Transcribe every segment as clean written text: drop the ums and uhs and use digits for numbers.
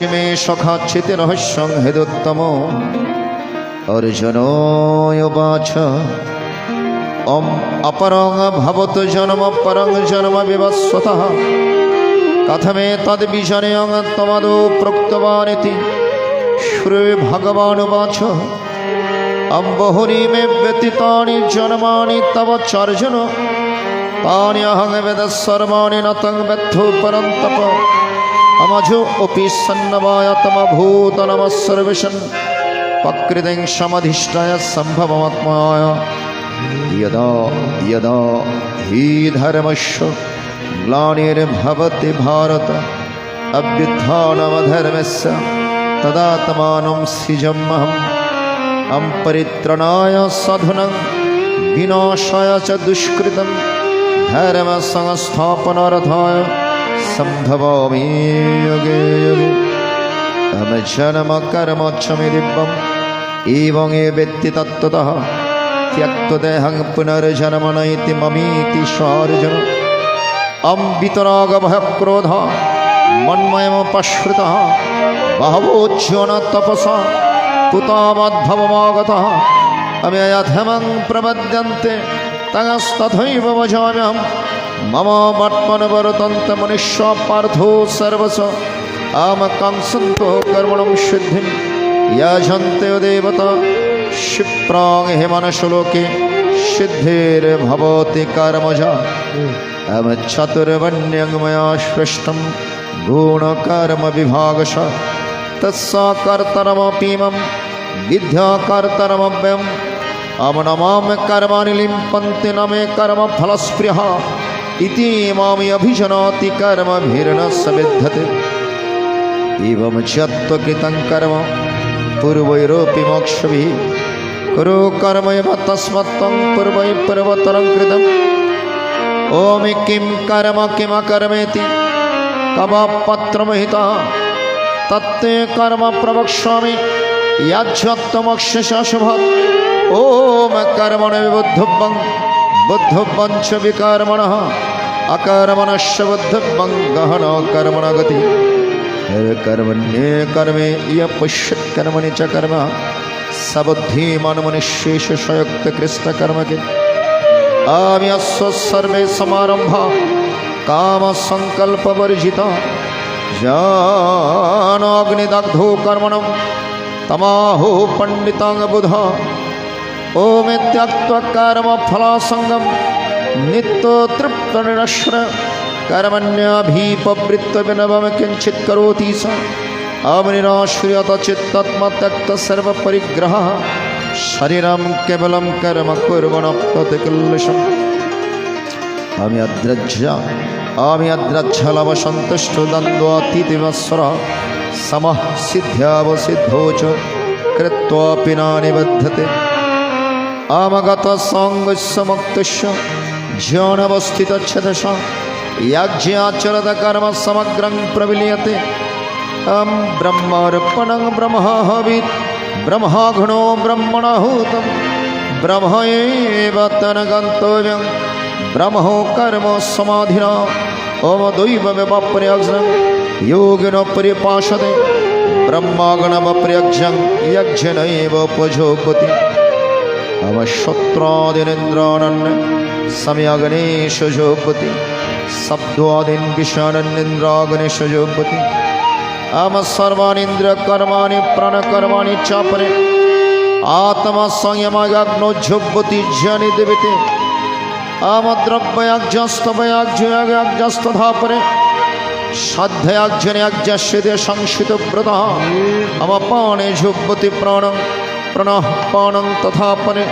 मे सखाचिति रहस्यं हेदुत्तम अर्जुनोवाच अपरं भवतु जन्म परं जन्म विवस्वतः कथमेतद्विजनयं त्वमदौ प्रोक्तवानिति श्रीभगवानुवाच बहुनि मे व्यतीतानि जन्मानि तव चार्जुन तानि अहं वेद सर्वाणि न तं वेत्थो परन्तप अमजोऽपि सन्नवायतमभूत नमः सर्वशन् प्रकृतिं समधिष्ठाय सम्भवमात्माय यदा यदा हि धर्मस्य ग्लानिर्भवति भारत अभ्युत्थानमधर्मस्य तदात्मानं सृजाम्यहं परित्राणाय साधुनां विनाशाय च दुष्कृतं धर्मसंस्थापनार्थाय सम्भवामि युगे युगे जन्म कर्म च मे दिव्यम् एवं ये वेत्ति तत्त्वतः त्यक्तदेहं पुनर्जन्म नैति ममीति सार्जुन वितरागभयक्रोधः मन्मयमुपश्रितः बहवोज्जन तपसा पुतामद्भवमागतः अम्ययधमं प्रपद्यन्ते ततस्तथैव भजाम्यहं मम मत्मनवर्तन्ते मनुष्या पार्थो सर्वस आमकाङ्क्षन्तो कर्मणं सिद्धिं यजन्ते देवता क्षिप्रां हिमनशलोके सिद्धिर्भवति कर्मजा चतुर्वर्ण्यं मया सृष्टं गुणकर्मविभागशः तत्सकर्तरमपीमं विद्याकर्तरमव्ययम् अमनमाम कर्माणि लिम्पन्ति न मे कर्मफलस्पृहा इति मामि अभिजनाति कर्मभिर्न सविद्यते एवं चत्वकृतं कर्म पूर्वैरोऽपि मोक्षभिः कुरु कर्मैव तस्मत्त्वं पूर्वैः पूर्वतरं कृतम् ॐ किं कर्म किमकर्मेति कवपत्रमहितः तत्ते कर्म प्रवक्ष्यामि याज्यत्वमोक्षस्य शुभत् ॐ कर्मणि विबुद्धव्यं बुद्धव्यं च विकर्मणः अकर्मणश्च बुद्धव्यं गहना कर्मणा गति कर्मण्ये कर्मे यः पश्यत् कर्मणि च कर्म सबुद्धिमान् मनुष्येष सयुक्त कृष्णकर्मके आम्यस्व सर्वे समारम्भा कामसङ्कल्पवर्जिता ज्ञानाग्निदग्धो कर्मणं तमाहो पण्डिताङ् बुधा ॐ त्यक्त्वा कर्मफलासङ्गं नित्यतृप्तनिरश्र कर्मण्यभिप्रवृत्तो विनवं किञ्चित् करोति स अनिराश्रियत चित्तात्मत्यक्तसर्वपरिग्रहः शरीरं केवलं कर्म कुर्वन्नप्यते किल्बिषम् अम्यद्रज्जलवसन्तुष्टो द्वन्द्वातीतविमत्सरः समः सिद्ध्यावसिद्धौ च कृत्वापि न निबध्यते अमगतसङ्गस्य मुक्तस्य ज्ञानावस्थितच्छतसा याज्ञाचरत कर्म समग्रं प्रविलीयते ब्रह्मार्पणं ब्रह्माहवित् ब्रह्माग्नो ब्रह्मणाहुतं ब्रह्म एव तन्गन्तव्यं ब्रह्मो कर्म समाधिना ॐ दैवमेवाप्यग्नं योगिनो परिपाशते ब्रह्माग्नमप्यग्नं यज्ञनैव उपजोपति अवशत्रादिनिन्द्रानन् सम्यग्नेश जोपति शब्दादीन् विषानन्निन्द्राग्नेश जोपति अम सर्वानीन्द्रियकर्माणि प्राणकर्माणि चापरे आत्मा संयमयाग्नो जोपति ज्ञानी देवते अम द्रव्ययाज्ञस्तभयाज्ञयाज्ञस्तधापरे श्रद्धयाज्ञयाज्ञस्यते संशितव्रतः अम पाणे जोपति प्राणं प्रणः पानं तथा परे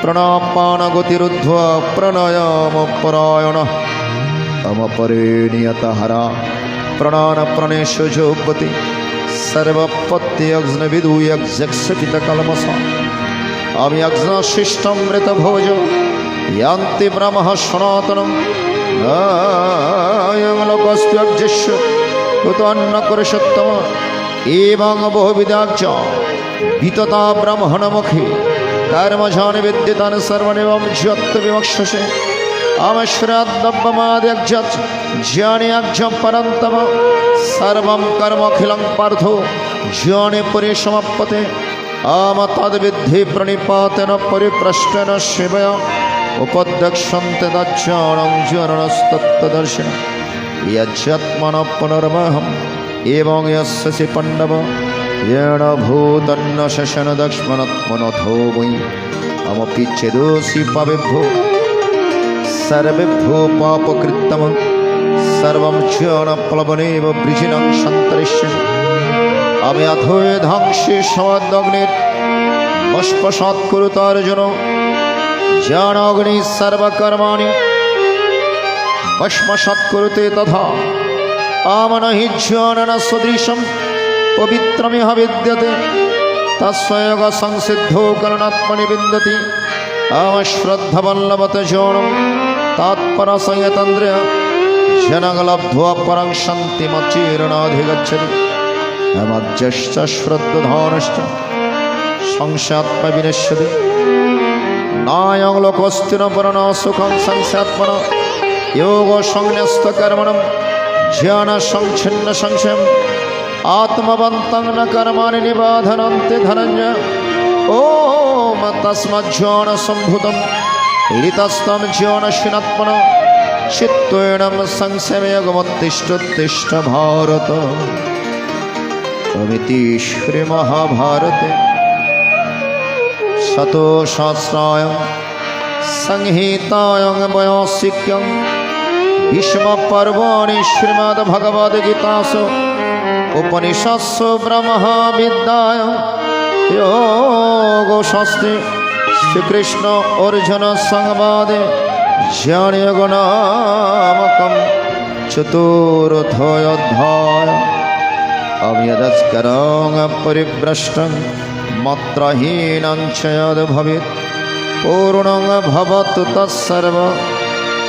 प्राणापानगतिरुद्ध्वा प्राणायामपरायणः अमपरे नियतहरा प्राणानप्राणेश जोपति सर्वपत्यग्नविदूयज्ञक्षपितकल्मषा अम्यग्नशिष्टमृतभोज यान्ति ब्रह्मः सनातनं अयं लोकस्त्वग्जस्य कुतोऽन्नकुरुषोत्तम एवं बहुविधाच्च वितता ब्रह्मणमुखे कर्मजानि विद्यतानि सर्वमेवं ज्योतिर्विवक्षसे अमश्राद्दब्बमाद्यज्जत् ज्ञानेऽज्ञं परन्तप सर्वं कर्मखिलं पार्थो ज्ञाने परिसमाप्यते आम तद्विद्धि प्रणिपातेन परिप्रष्टेन शिवया उपदक्षन्ते तज्ज्ञानं ज्ञानस्तत्तदर्शिनं यज्जात्मनः पुनर्वहम् एवं यस्य पाण्डव येन भूतन्न शशन दक्ष्मणत्मनथो वै अमपि चेदोषि पापेभ्यो सर्वेभ्यो पापकृत्तम सर्वं ज्ञानप्लवनेव वृजिनं सन्तरिष्यति আমি অথৈ ধ্বংসে সমাদগ্নির বস্পসাৎ কুরুতার্জুন জ্ঞানাগ্নি সর্বকর্মাণি ভস্মসাৎ কুরুতে তথা আমনহি জ্ঞানন সদৃশম পবিত্রমিহ বিদ্যতে তস্ময়োগ সংসিদ্ধো করণাত্মনি বিন্দতি আমশ্রদ্ধবল্লভত জ্ঞানম তৎপরসংয়তন্দ্রিয় জনগলব্ধ্वा পরং শান্তিমচিরণাধিগচ্ছতি मज्जश्च श्रद्धधानश्च संशयात्मविनश्यति नायं लोकोऽस्ति न पुनः सुखं संशयात्मन योगसंन्यस्तकर्मणं ज्ञानसंच्छिन्नसंशयम् आत्मवन्तं न कर्माणि निबाधनन्ति धनञ्जय ॐ तस्मज्ज्ञानसम्भूतं ऋतस्तं ज्ञानशीनात्मन चित्तेन संशयमेकमुत्तिष्ठ भारत अमिति श्रीमहाभारते शतोसहस्रायां संहितायां वैयासिक्यां भीष्मपर्वणि श्रीमद्भगवद्गीतासु उपनिषत्सु ब्रह्मविद्यायां योगशास्त्रे श्रीकृष्ण अर्जुन संवादे ज्ञानयोगनामकं चतुर्थोऽध्यायः अव्यदस्करं परिभ्रष्टं मात्रहीनं च यद्भवेत् पूर्णं भवतु तत्सर्व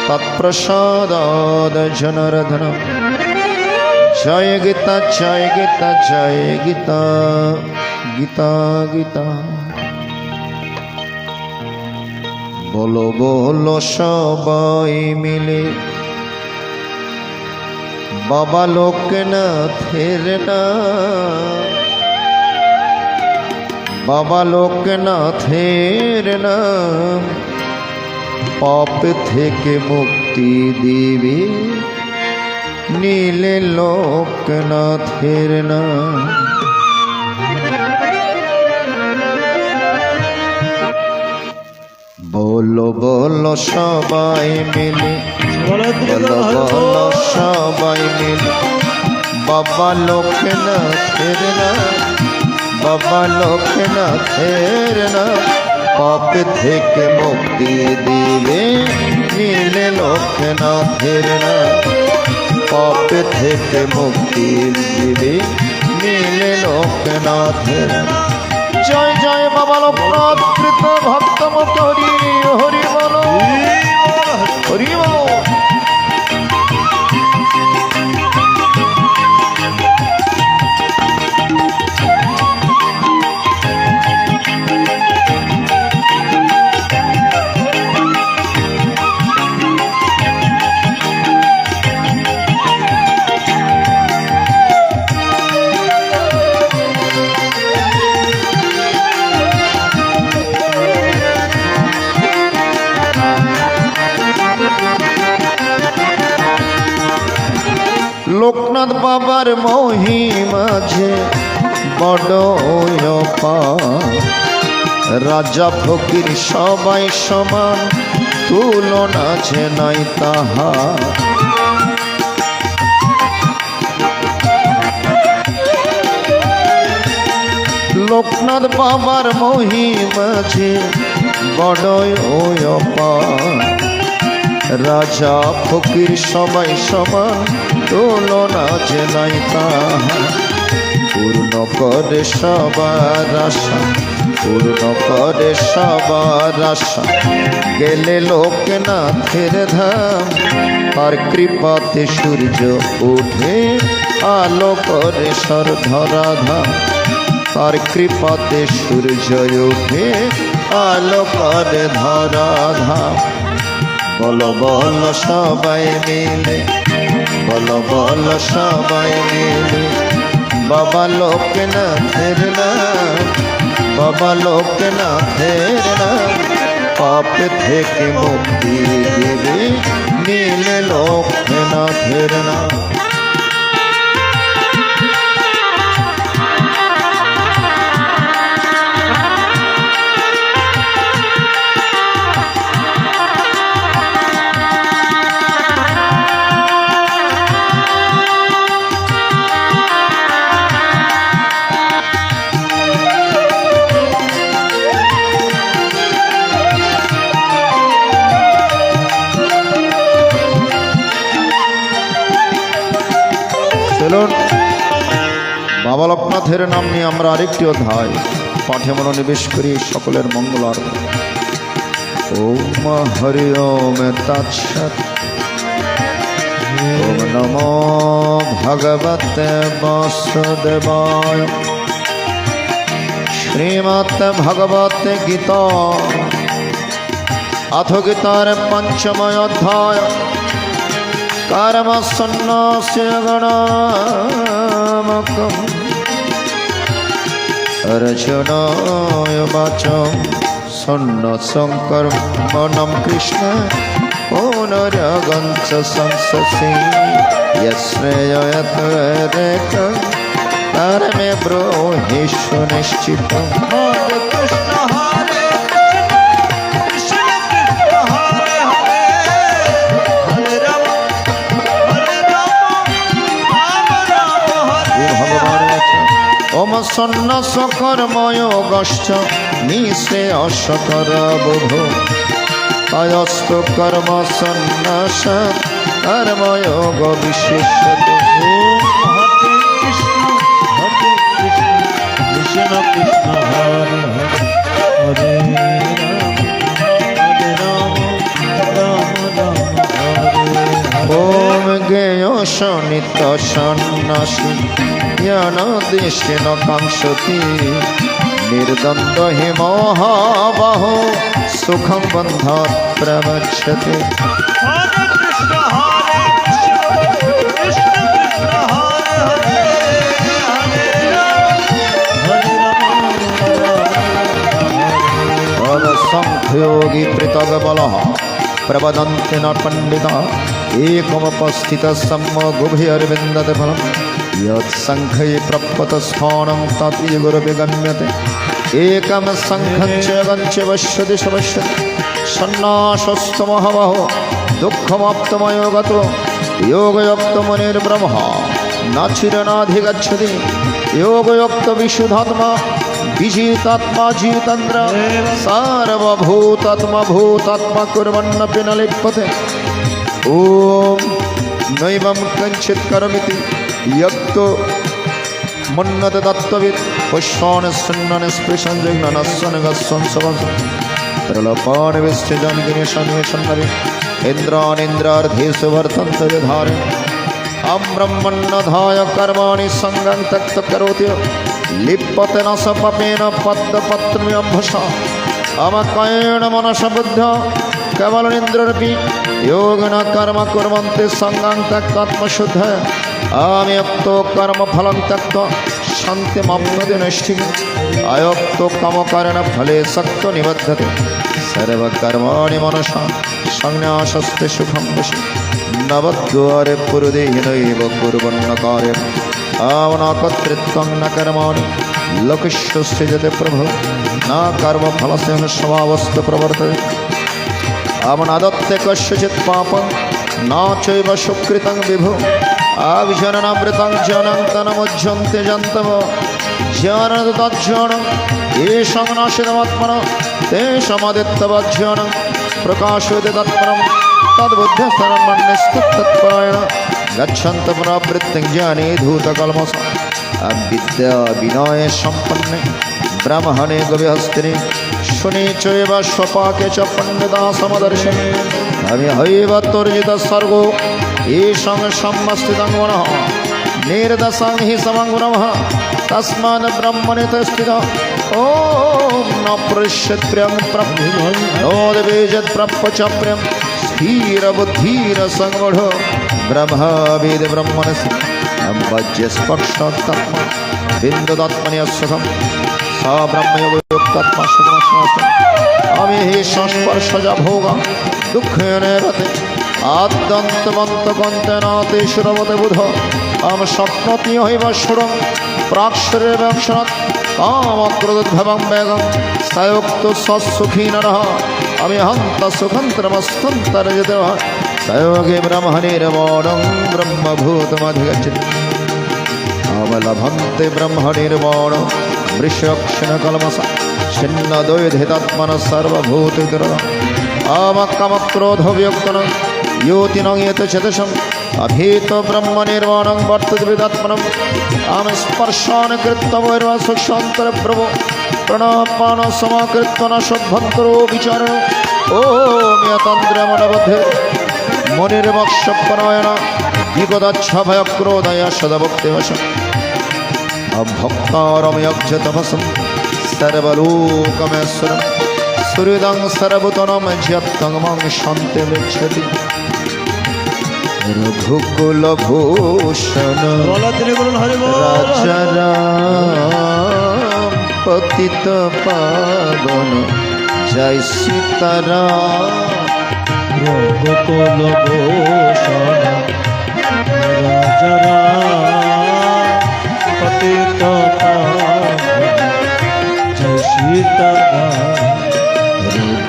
तत्प्रसादात् जनार्दन। जय गीता जय गीता जय गीता गीता गीता। बोलो बोलो सबाई मिले बाबा लोकनाथेर नाम, बाबा लोकनाथेर नाम पाप थेके मुक्ति दिबे नीले लोकनाथेर नाम। बोलो बोलो सबाई मिले बोलो बोलो सबाई मिले बाबा लोकनाथेर नाम, बाबा लोकनाथेर नाम पाप थेके मुक्ति दिबे नीले लोकनाथेर नाम पाप थेके मुक्ति दिबे नीले लोकनाथेर नाम। जय जय बाबा लोकनाथ कृत भक्त मुक्त हरि हरि बोलो हरि बोलो। लोकनाथ बाबार महिमा जे बड़ अपार राजा फकीर सबाई समान तुलना जे नाई ताहार। लोकनाथ बाबार महिमा जे बड़ अपार राजा फकीर सबाई समान तुलना जे नाई ताहार। पूर्ण करे सबार आशा पूर्ण करे सबार आशा गेले लोकनाथेर धाम तार कृपाते सूर्य उठे आलो करे सर धरा धाम तार कृपाते सूर्य उठे आलो करे धरा धाम। বলো বলো সবাই মিলে, বলো বলো সবাই মিলে, বাবা লোকনাথের নাম, বাবা লোকনাথের নাম, পাপ থেকে মুক্তি দেবে নীলে লোকনাথের নাম। চলুন বাবা লোকনাথের নাম নিয়ে আমরা আরেকটি অধ্যায় পাঠে মনোনিবেশ করি, সকলের মঙ্গলার্থে। ওম হরি ওম তৎসৎ। ওম নমো ভগবতে বাসুদেবায়। শ্রীমদ্ ভগবত গীতা अथ गीतार पंचमय अध्याय कर्म सन्न्यास्य गणामकम् अर्जुनाय वाचं सन्न्यासं कर्मणं कृष्ण पुनरगञ्च संससि यश्रेययत्रेकं कर्मे ब्रूहि सुनिश्चितम्। हरे कृष्ण हरे कृष्ण कृष्ण हरे हरे हरे राम राम राम हरे हरे। ओम सन्न्यास कर्मयोगश्च निःश्रेयस्कर बुधो कायस्तु कर्म सन्न्यास कर्मयोग विशेषते। हरे कृष्ण कृष्ण कृष्ण हरे हरे राम राम राम हरे हरे। ओम ज्ञेयो शनित सन्न्यासी ज्ञानदेशेन कांक्षति निर्द्वन्द्व हि महाबाहो सुखं बन्धात् प्रमुच्यते। हरे कृष्ण कृष्ण कृष्ण हरे हरे हरे राम संख्योगी पृथग्बलः प्रवदन्ति न पंडिता एकमुपस्थितः सम्मुखभिर्विन्दते फलम् यत्संख्ये प्रपतस्थानं तत् गुरुविगम्यते। एकं संख्यञ्च गञ्च पश्यति शपश्यति सन्न्यासस्तु महाबाहो दुःखमाप्तमयो गतो योगयुक्तो मुनिर्ब्रह्म न चिरनाधिगच्छति। योगयुक्तो विशुद्धात्मा विजितात्मा जितेन्द्र सार्वभूतात्मा भूतात्मा कुर्वन्नपि न लिप्यते। ओम नैवं कञ्चित् करोमीति यक्तो मन्यते तत्त्ववित् पुष्पान् शृण्वन् स्पृशन् जिघ्नन् गच्छन् सवन् प्रलोभन् विश्चिजन् गिरिशन्वेषन्नपि इन्द्रान् इन्द्रार्धेषु वर्तन्ते विधारे। अब्रह्मण्यधाय कर्माणि सङ्गं त्यक्त्वा करोति लिप्यते न स पापेन पद्मपत्न्यम्भसा। अमकयेन मनसा बुद्ध्या केवलेन्द्रियैरपि योगिन कर्म कुर्वन्ति सङ्गं त्यक्त्वा आत्मशुद्धये। अमयुक्तो कर्म फलं त्यक्त्वा शान्तिमाप्नोति नैष्ठिकीम्। अयुक्तो कामकारेण फले सक्तो निबध्यते। सर्वकर्माणि मनसा संन्यासस्ते सुखं वशे नवद्वारे पुरुदेहिनैव कुर्वन्न कार्यम्। अवनाकर्तृत्वं न कर्माणि लोकस्य सृजते प्रभो न कर्मफलस्य स्वभावस्तु प्रवर्तते। अवनादत्ते कस्यचित् पापं न चैव सुकृतं विभो अविजननामृतं जनं तनमुज्झन्ते जन्तव ज्ञानं तज्ज्ञानं येषां नाशितमात्मनः तेषामादित्यवज्ञानं प्रकाशयते तत्परं तद्बुद्ध्यस्तनं मन्यस्तत्तत्परायण गच्छन्त पुनरावृत्तिं ज्ञाने धूतकल्मषम्। अविद्या विनय सम्पन्ने ब्रह्मणे गव्यहस्तिनि शुनि चैव स्वपाके च पण्डिता समदर्शने। अविहैव तुर्जितः सर्गो येषां सम्मस्थितं गुणः निर्दशं हि समं गुणः तस्मात् ब्रह्मणि स्थितः। ॐ न पृष्यत् प्रियं नोद्वेजत् प्रपच प्रियं স্থির বুদ্ধির সংবঢ় ব্রহ্মবেদ ব্রহ্মণসি বজ্র স্পর্শাত্ম বিন্দুদাত্মনি অশ্বথম স ব্রহ্ময়োগযুক্তাত্মা সুখমস্মাস্ত আমি হি সংস্পর্শজা ভোগ দুঃখেন গতে আদ্যন্তমন্তকন্তেনাতে সুরবতে বুধ আম স্বপ্নতি হইব সুরং প্রাক্ষরে ব্যবসাৎ কামক্রোধোদ্ভবং বেগং সয়োক্ত সৎসুখী নরঃ আমি হন্ত সুখন্তরমস্তন্তরযত সয়োগে ব্রহ্মনির্বাণং ব্রহ্মভূতমধিগচ্ছতি অবলভন্তে ব্রহ্মনির্বাণ বৃষক্ষণকলমস ছিন্নদ্বৈধিতাত্মনः সর্বভূতৈর্দুরং অমক্রোধোদ্যক্তং योतिनं यत चतुषं अभीत ब्रह्म निर्वाणं वर्तते विदात्मनं आम स्पर्शान कृत्तवैर्वा सुक्षान्तर प्रभो प्रणपान समाकृत्य न सद्भक्तरो विचारण ओम यतन्द्र मनबद्धे मुनिर्वक्षपरायण विगदच्छ भयक्रोधय सदभक्तिवश अभक्तारमयज्जतपसं सर्वलोकमेश्वरं सुहृदं सर्वभूतानां ज्ञप्तं मां शान्तिं यच्छति रघुकुल भूषण राजा राम पतित पावन जय सीताराम रघुकुल भूषण राजा राम पतित पावन जय सीताराम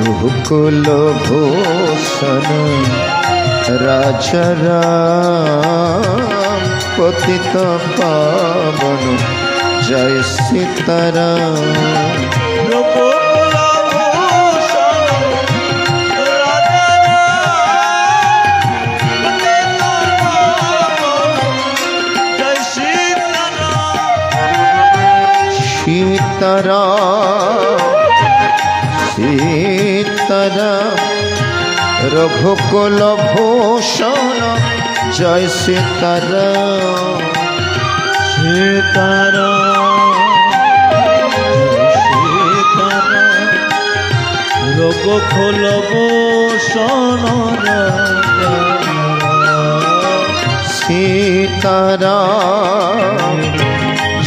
रघुकुल भूषण राजा राम पतित पावन जय सीताराम सीताराम सीताराम रघुकुल भूषण जय सीताराम रघुकुल भूषण सीताराम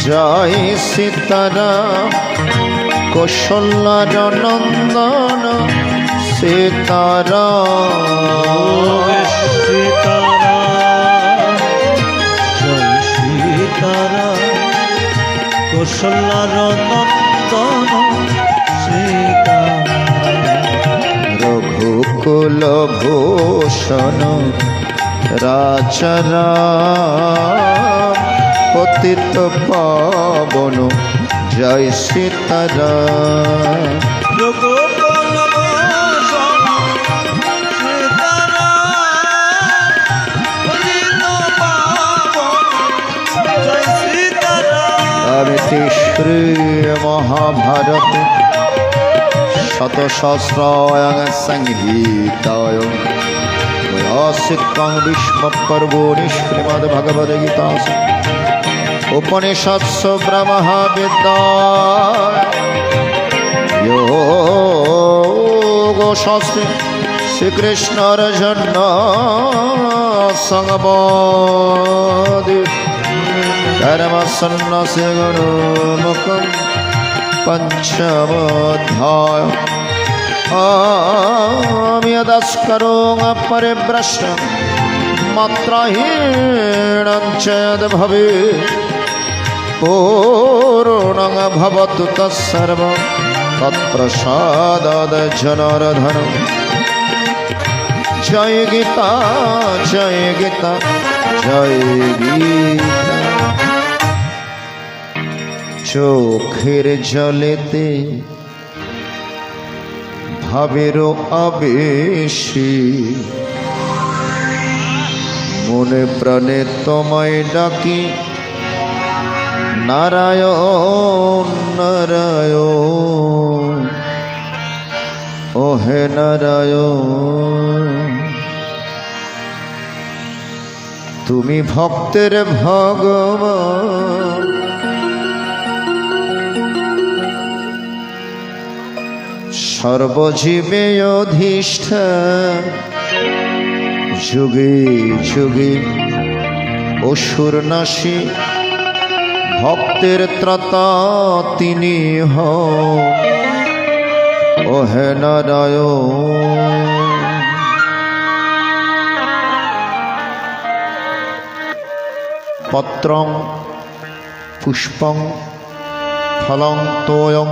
जय सीताराम कौशल्यार नंदन सीताराम सीताराम जय सीताराम कौशल्यार नंदन सीताराम रघुकुल भूषण राजा राम पतित पावन जय सीताराम श्री महाभारत शतसहस्रायां संहितायां विष्णु पर्वणि श्रीमद्भगवद्गीतासु उपनिषत्सु ब्रह्मविद्या योगशास्त्रे श्रीकृष्ण अर्जुन संवादे कर्मसन्न्यासे गुणमुखं पंचमोऽध्याय यदस्करों परिभ्रष्टं मात्राहीनं च यद् भवेत् पूर्णं भवतु तत्सर्वं तत्प्रसादात् जनार्दन। जय गीता जय गीता जय गीता। চোখের জলেতে ভাবেরও আবেশে মনে প্রাণে তোমায় ডাকি নারায়ণ নারায়ণ ও হে নারায়ণ। তুমি ভক্তের ভগবান সর্বজীবে অধিষ্ঠান যুগে যুগে অসুর নাশী ভক্তের ত্রাতা তিনি হন। ও হে নারায়ণ। পত্রং পুষ্পং ফলং তোয়ং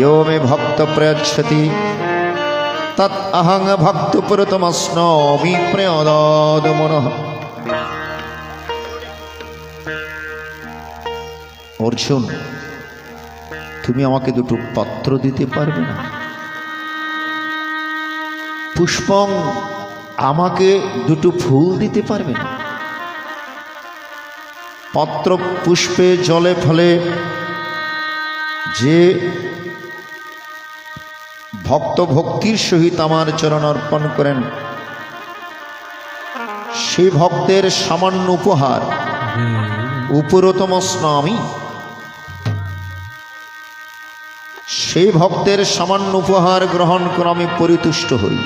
यो मे भक्त प्रयच्छति तत् अहं भक्त पुरतमस्नामि प्रयादाद मनः। অর্জুন, তুমি আমাকে দুটো পত্র দিতে পারবে না? পুষ্পং, আমাকে দুটো ফুল দিতে পারবে না? পত্র পুষ্পে জলে ফলে যে ভক্ত ভক্তির সহিত আমার চরণ অর্পণ করেন, সেই ভক্তের সামান্য উপহার উপরতম স্নামি, সেই ভক্তের সামান্য উপহার গ্রহণ করে আমি পরিতুষ্ট হই।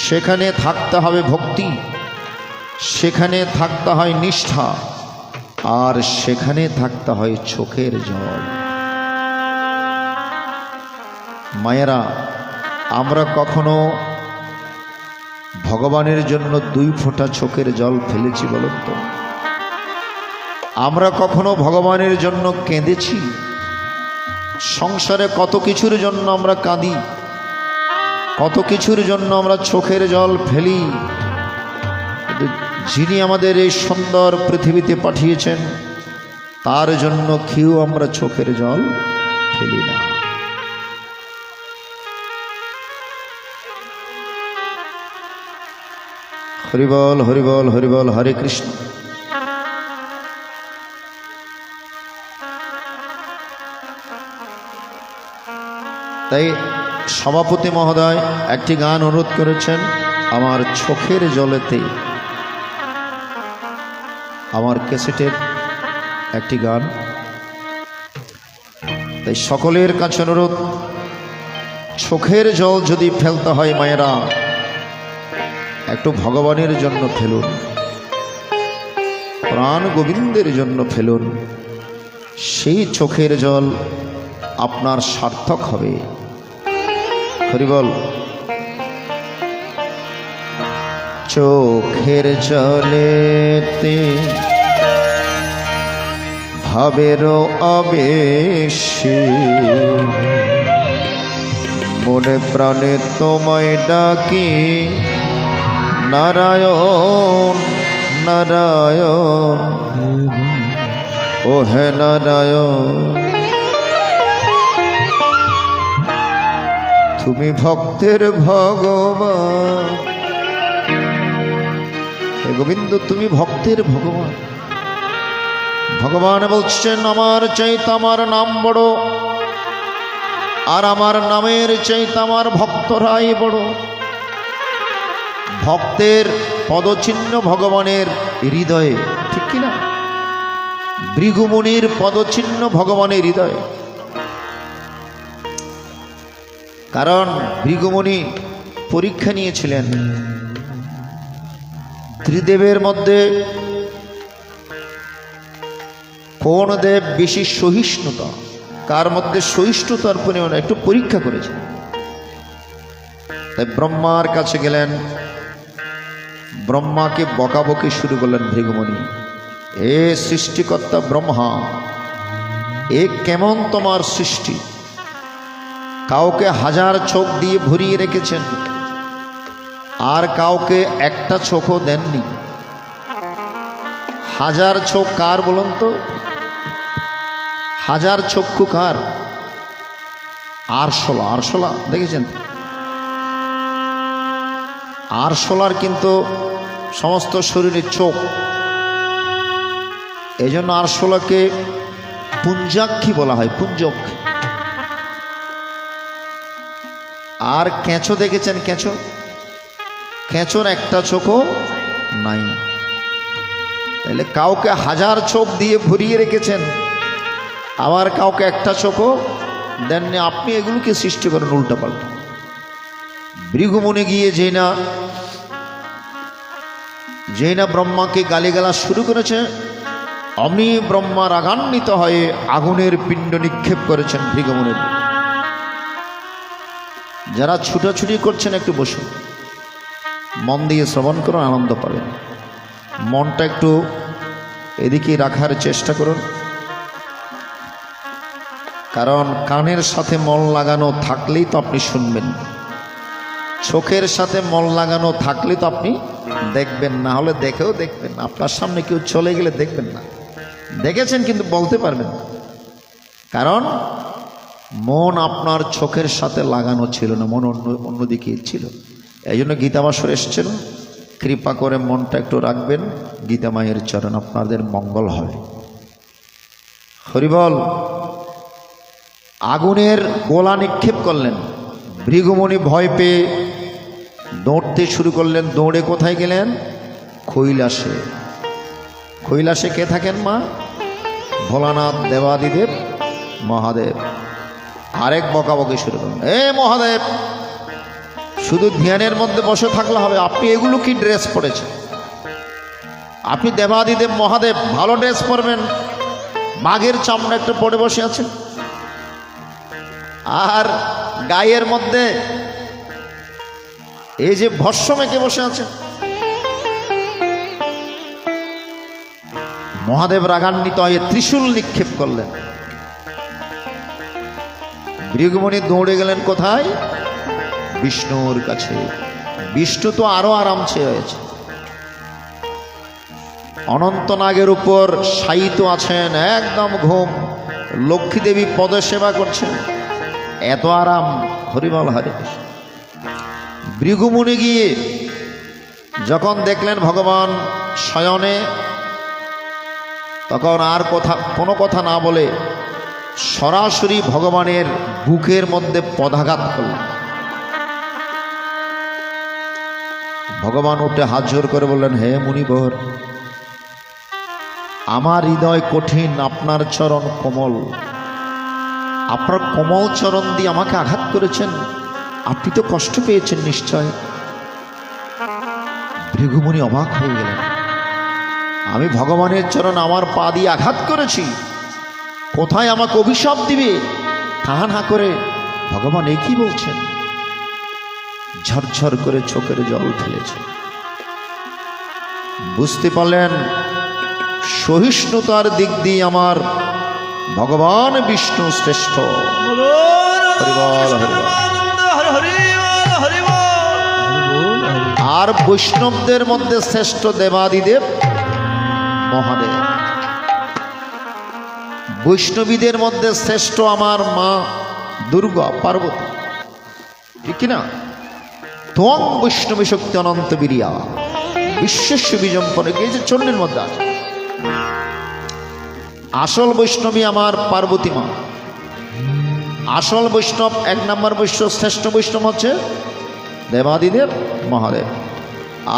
সেখানে থাকতে হবে ভক্তি, সেখানে থাকতে হয় নিষ্ঠা, আর সেখানে থাকতে হয় চোখের জল। মায়েরা, আমরা কখনো ভগবানের জন্য 2 ফোঁটা চোখের জল ফেলেছি বলুন তো? আমরা কখনো ভগবানের জন্য কেঁদেছি? সংসারে কত কিছুর জন্য আমরা কাঁদি, কত কিছুর জন্য আমরা চোখের জল ফেলি। যিনি আমাদের এই সুন্দর পৃথিবীতে পাঠিয়েছেন, তার জন্য কেউ আমরা চোখের জল ফেলি না। হরিবল হরিবল হরিবল, হরে কৃষ্ণ। তাই সভাপতি মহোদয় একটি গান অনুরোধ করেছেন, আমার চোখের জলেতে, আমার ক্যাসেটের একটি গান। তাই সকলের কাছে অনুরোধ, চোখের জল যদি ফেলতে হয় মায়েরা, একটু ভগবানের জন্য ফেলুন, প্রাণ গোবিন্দের জন্য ফেলুন। সেই চোখের জল আপনার সার্থক হবে। হরিবল। চোখের জলেতে ভাবের আবেশে, মনে প্রাণে তোমায় ডাকি, নারায়ণ নারায়ণ, ও হে নারায়ণ। তুমি ভক্তের ভগবান, হে গোবিন্দ, তুমি ভক্তের ভগবান। ভগবান বলছেন, আমার চাইতে আমার নাম বড়, আর আমার নামের চাইতে আমার ভক্তরাই বড়। ভক্তের পদচিহ্ন ভগবানের হৃদয়ে, ঠিক কিনা? ভৃগুমুনির পদচিহ্ন ভগবানের হৃদয়ে। কারণ ভৃগুমুনি পরীক্ষা নিয়েছিলেন, ত্রিদেবের মধ্যে কোন দেব বেশি সহিষ্ণুতা, কার মধ্যে সহিষ্ণুতার পরিমাণ, একটু পরীক্ষা করেছিলেন। তাই ব্রহ্মার কাছে গেলেন, ব্রহ্মাকে বকাবকি শুরু করলেন ভৃগুমুনি। এ সৃষ্টিকর্তা ব্রহ্মা, এ কেমন তোমার সৃষ্টি? কাউকে 1000 চোখ দিয়ে ভরিয়ে রেখেছেন, আর কাউকে একটা চোখও দেননি। 1000 চোখ কার বলুন তো? 1000 চক্ষু কার? আরশোলা। আরশোলা দেখেছেন? আরশোলার কিন্তু সমস্ত শরীরে চোখ, এই জন্য আরশোলাকে পুঞ্জাক্ষী বলা হয়, পুঞ্জক্ষী। আর কেঁচো দেখেছেন? কেঁচো, কেঁচোর একটা চোখও নাই। তাহলে কাউকে 1000 চোখ দিয়ে ভরিয়ে রেখেছেন, আবার কাউকে একটা চোখও দেননি। আপনি এগুলোকে সৃষ্টি করেন উল্টাপাল্টা। ভৃগুমুনি গিয়ে যে না যেই না ব্রহ্মাকে গালিগালাজ শুরু করেছে, অমনি ব্রহ্মা রাগান্বিত হয়ে আগুনের পিণ্ড নিক্ষেপ করেছেন ভৃগুমুনির। যারা ছুটাছুটি করছেন একটু বসুন, মন দিয়ে শ্রবণ করুন, আনন্দ পাবেন। মনটা একটু এদিকে রাখার চেষ্টা করুন, কারণ কানের সাথে মন লাগানো থাকলেই তো আপনি শুনবেন, চোখের সাথে মন লাগানো থাকলে তো আপনি দেখবেন, না হলে দেখেও দেখবেন না। আপনার সামনে কেউ চলে গেলে দেখবেন না, দেখেছেন কিন্তু বলতে পারবেন না, কারণ মন আপনার চোখের সাথে লাগানো ছিল না, মন অন্যদিকে ছিল। এই জন্য গীতাবাসর এসেছিল, কৃপা করে মনটা একটু রাখবেন গীতা মায়ের চরণ, আপনাদের মঙ্গল হবে। হরিবল। আগুনের গোলা নিক্ষেপ করলেন, ভৃগুমুনি ভয় পেয়ে দৌড়তে শুরু করলেন। দৌড়ে কোথায় গেলেন? কৈলাসে। কৈলাসে কে থাকেন? মা ভোলানাথ, দেবাদিদেব, মহাদেব। আরেক বকাবকি শুরু করলেন, এ মহাদেব, শুধু ধ্যানের মধ্যে বসে থাকলে হবে? আপনি এগুলো কি ড্রেস পরেছেন? আপনি দেবাদিদেব মহাদেব, ভালো ড্রেস পরবেন, বাঘের চামড়া একটা পরে বসে আছেন, আর গায়ের মধ্যে এই যে ভস্ম মেখে বসে আছেন। মহাদেব রাগান্বিত হয়ে ত্রিশূল নিক্ষেপ করলেন। ভৃগুমুনি দৌড়ে গেলেন কোথায়? বিষ্ণুর কাছে। বিষ্ণু তো আরো আরাম ছেয়ে রয়েছে, অনন্তনাগের উপর শায়িত আছেন, একদম ঘুম। লক্ষ্মী দেবী পদে সেবা করছেন, এত আরাম। হরিবল হরে। ভৃগুমুনি গিয়ে যখন দেখলেন ভগবান শয়নে, তখন আর কোনো কথা না বলে সরাসরি ভগবানের বুকের মধ্যে পদাঘাত করলেন। ভগবান উঠে হাত জোর করে বললেন, হে মুনিবর, আমার হৃদয় কঠিন, আপনার চরণ কোমল, আপনার কোমল চরণ দিয়ে আমাকে আঘাত করেছেন, আপনি তো কষ্ট পেয়েছেন নিশ্চয়। ভৃগুমুনি অবাক হয়ে গেলেন, আমি ভগবানের চরণ আমার পা দিয়ে আঘাত করেছি, কোথায় আমাকে অভিশাপ দিবে? তা না করে ভগবান এই কি বলছেন? ঝরঝর করে চোখের জল ফেলেছে। বুঝতে পারলেন সহিষ্ণুতার দিক দিয়ে আমার ভগবান বিষ্ণু শ্রেষ্ঠ। আর বৈষ্ণবদের মধ্যে শ্রেষ্ঠ দেবাদিদেব মহাদেব। বৈষ্ণবীদের মধ্যে শ্রেষ্ঠ আমার মা দুর্গা পার্বতী, ঠিক কিনা? ত্বং বৈষ্ণবী শক্তি অনন্ত বীরিয়া বিশ্বস্য বীজম পরে গিয়েছে চণ্ডীর মধ্যে আছে। আসল বৈষ্ণবী আমার পার্বতী মা। আসল বৈষ্ণব, এক নম্বর বৈষ্ণব, শ্রেষ্ঠ বৈষ্ণব হচ্ছে দেবাদিদেব মহাদেব।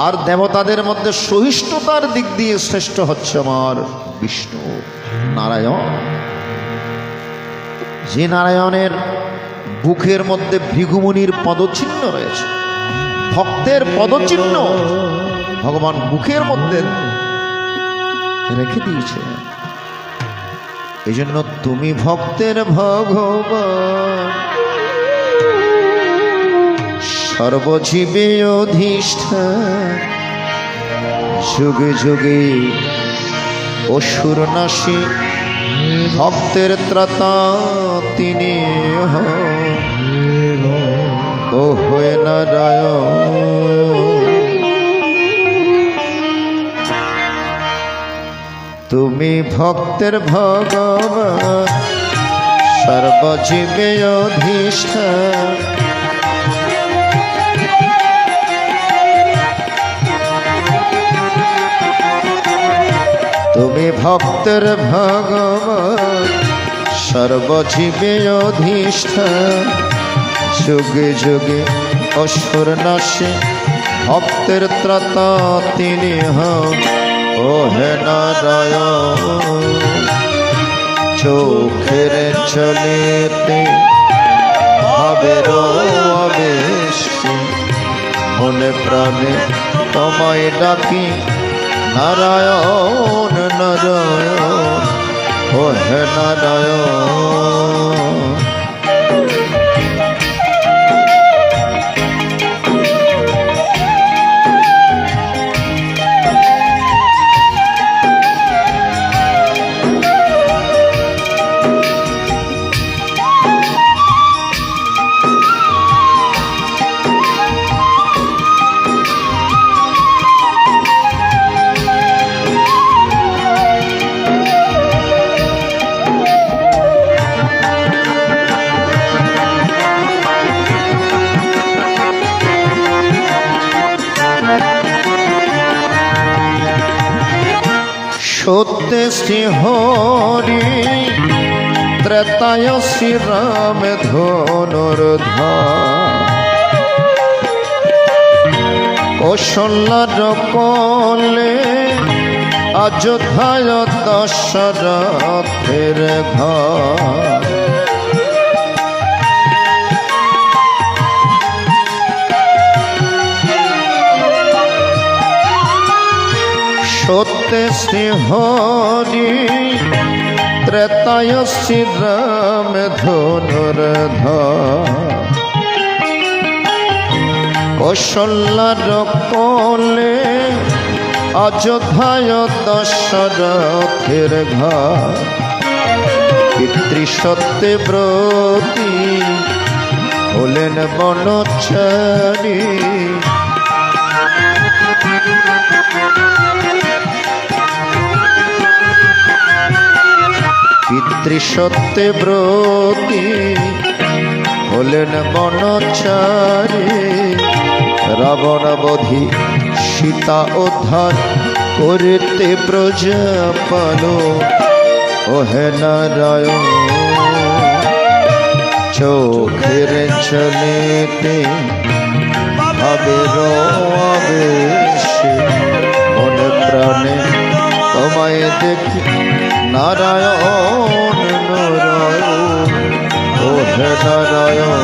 আর দেবতাদের মধ্যে সহিষ্ণুতার দিক দিয়ে শ্রেষ্ঠ হচ্ছে আমার বিষ্ণু নারায়ণ। যে নারায়ণের বুকের মধ্যে ভৃগুমুনির পদচিহ্ন রয়েছে, ভক্তের পদচিহ্ন ভগবান বুকের মধ্যে রেখে দিয়েছে। এই জন্য তুমি ভক্তের ভগবান, সর্বজীবে অধিষ্ঠান, যুগে যুগে অসুর নাশী, ভক্তের ত্রাতা তিনি ও হয়ে নারায়ণ। তুমি ভক্তের ভগবান, সর্বজীবে অধিষ্ঠান, তুমি ভক্তের ভগবান, সর্বজীবে অধিষ্ঠান, যুগে যুগে অসুর নাশে, ভক্তের ত্রাতা তিনি হন ও হে নারায়ণ। চোখের চলেতে ভাবের আবেশ, মনে প্রাণে তোমায় ডাকি নারায়ণ নারায়ণ ও হে নারায়ণ। সত্যে শ্রী হরি ত্রেতায় শ্রীরাম ধনুর্ধর কৌশল্যার কলে অযোধ্যায় দশরথের ঘর। সত্যে শ্রী হরি ত্রেতায় শ্রীরাম ধনুর্ধর কৌশল্যার কোলে অযোধ্যায় দশরথের ঘর। পিতৃসত্যে ব্রতী হলেন বনচারী পিতৃসত্যে ব্রতী হলেন বনচারী। রাবণ বধি সীতা উদ্ধার করিতে প্রজা পালো ও হে নারায়ণ। চোখের চলেতে ভাবের আবেশে মনে প্রাণে তোমায় দেখি নারায়ণ নারায়ণ ও হে নারায়ণ।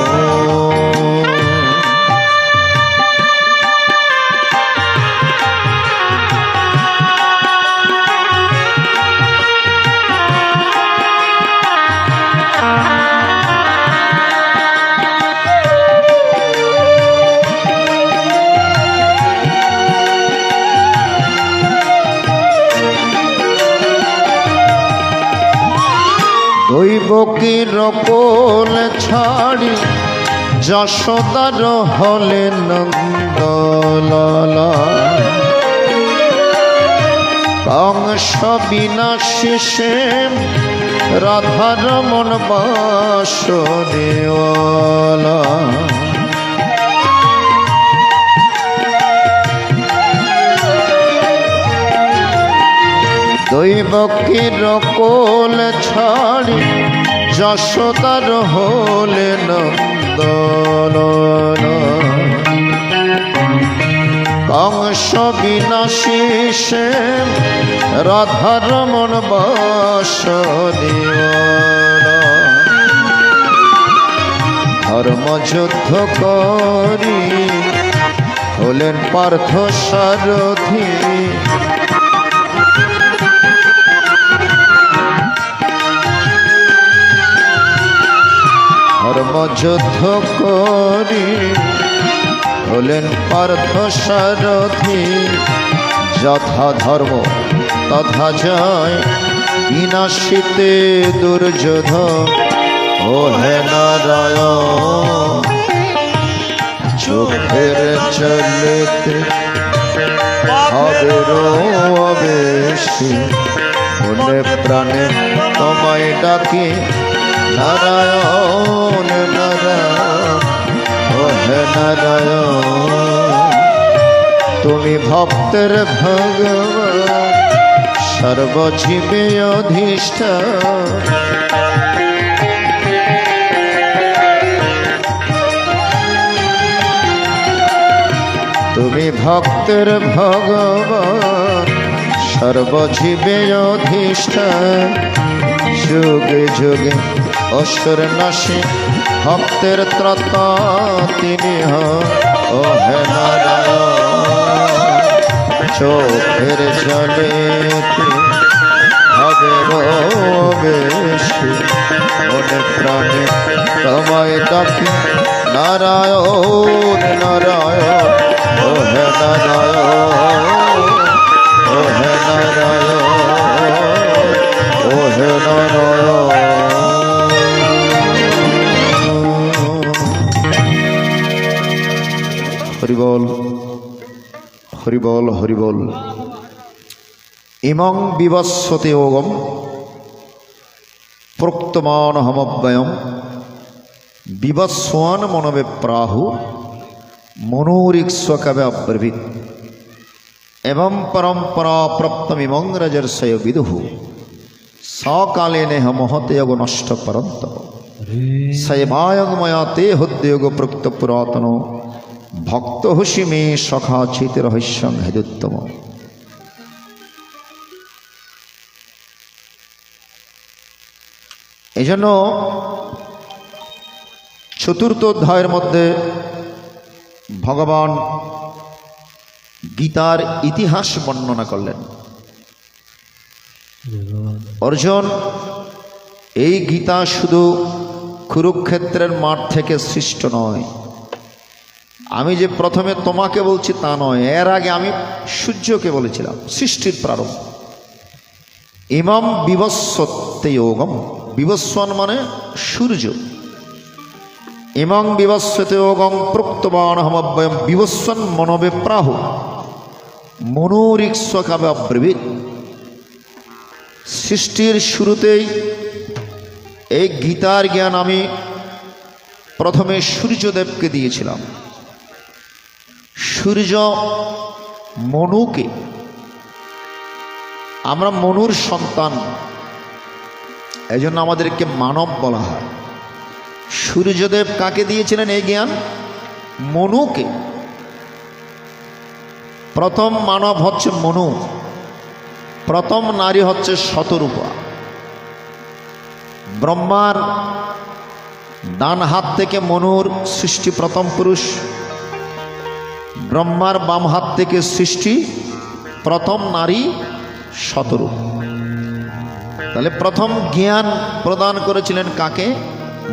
দৈবকীর কোল ছাড়ি যশোদার হলে নন্দলালা। কংস বিনাশে রাধার মন বাসুদেওয়ালা। দৈবকীর কোল ছাড়ি যশোদার হলে নন্দলালা। কংস বিনাশে রাধার মন বাসুদেওয়ালা। ধর্মযুদ্ধ করি হলেন পার্থ সারথী। ধর্মযুদ্ধ করি হলেন পার্থ সারথী। যথা ধর্ম তথা জয় বিনাশিতে দুর্যোধন ও হে নারায়ণ। চোখের চলেতে ভাবের আবেশে মনে প্রাণে তোমায় ডাকি নারায়ণ নারায়ণ ও হে নারায়ণ। তুমি ভক্তের ভগবান সর্বজীবে অধিষ্ঠান। তুমি ভক্তের ভগবান সর্বজীবে অধিষ্ঠান। যুগে যুগে অসুর নাশী ভক্তের ত্রাতা তিনি হন ও হে নারায়ণ চোখের জলে হবে বেশি মনে প্রাণে তোমায় ডাকি নারায়ণ নারায়ণ ও হে নারায়ণ ও হে নারায়ণ ও হে নারায়ণ। হরিবল হরিবল হরিবল। ইমং বিবস্বতে যোগম প্রক্তমান হমব্যয়ম বিবস্বান মনবে প্রাহু মনোরিক্ষ্বকবে অব্রবীত এবং পরম্পরা প্রাপ্তমিমং রজর্ষয় বিদুঃ সকালে নেহ মহতে যোগ নষ্ট পরন্ত সৈবায়ং ময়া তে হদ্যোগ প্রক্ত পুরাতন ভক্ত হুষি মে সখা চিত রহস্যং হেদুত্তম। এই জন্য চতুর্থ অধ্যায়ের মধ্যে ভগবান গীতার ইতিহাস বর্ণনা করলেন। অর্জুন, এই গীতা শুধু কুরুক্ষেত্রের মাঠ থেকে সৃষ্ট নয়। আমি যে প্রথমে তোমাকে বলছি তা নয়, এর আগে আমি সূর্যকে বলেছিলাম সৃষ্টির প্রারম্ভ। ইমাম বিবস্বতে যোগম, বিবস্বান মানে সূর্য। ইমাং বিবস্বতে যোগং প্রক্তবান হমব্যয়ম বিবস্বান মনবে প্রাহু মনোরিক্ষ্বকবে অব্রবীত। সৃষ্টির শুরুতেই এই গীতার জ্ঞান আমি প্রথমে সূর্যদেবকে দিয়েছিলাম। সূর্য মনুকে, আমরা মনুর সন্তান, এই জন্য আমাদেরকে মানব বলা হয়। সূর্যদেব কাকে দিয়েছিলেন এই জ্ঞান? মনুকে। প্রথম মানব হচ্ছে মনু, প্রথম নারী হচ্ছে শতরূপা। ব্রহ্মার ডান হাত থেকে মনুর সৃষ্টি প্রথম পুরুষ, ব্রহ্মার বাম হাত থেকে সৃষ্টি প্রথম নারী শতরূপ। তাহলে প্রথম জ্ঞান প্রদান করেছিলেন কাকে?